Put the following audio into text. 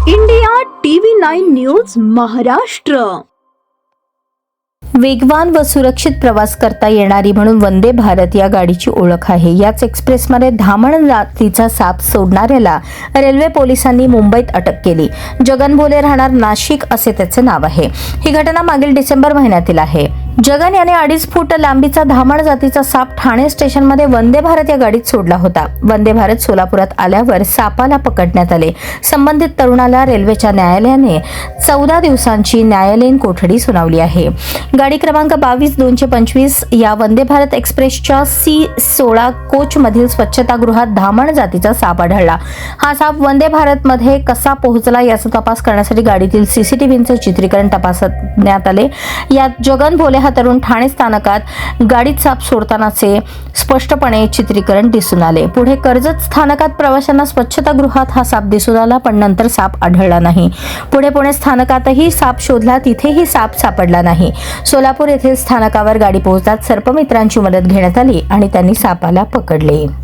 India TV 9 news Maharashtra. वेगवान व सुरक्षित प्रवास करता येणारी म्हणून वंदे भारत या गाडीची ओळख आहे. याच एक्सप्रेसमध्ये धामण जातीचा साप सोडणाऱ्याला रेल्वे पोलिसांनी मुंबईत अटक केली. जगन भोले राहणार नाशिक असे त्याचे नाव आहे. ही घटना मागील डिसेंबर महिन्यातील आहे. जगन याने 2.5 फूट लांबीचा धामण जातीचा साप ठाणे स्टेशनमध्ये वंदे भारत या गाडीत सोडला होता. वंदे भारत सोलापुरात आल्यावर सापाला पकडण्यात आले. संबंधित तरुणाला रेल्वेच्या न्यायालयाने 14 दिवसांची न्यायालयीन कोठडी सुनावली आहे. गाडी क्रमांक 22-225 या वंदे भारत एक्सप्रेसच्या C16 कोच मधील स्वच्छतागृहात धामण जातीचा साप आढळला. हा साप वंदे भारत मध्ये कसा पोहोचला याचा तपास करण्यासाठी गाडीतील सीसीटीव्हीचे चित्रीकरण तपासण्यात आले. यात जगन भोले हा तरुण ठाणे स्थानकात गाडीत साप सोडतानाचे स्पष्टपणे चित्रीकरण दिसून आले. पुढे कर्जत स्थानकात प्रवाशांना स्वच्छतागृहात हा साप दिसून आला, पण नंतर साप आढळला नाही. पुढे पुणे स्थानकातही साप शोधला, तिथेही साप सापडला नाही. सोलापूर येथील स्थानकावर गाडी पोहोचताच सर्पमित्रांची मदत घेण्यात आली आणि त्यांनी सापाला पकडले.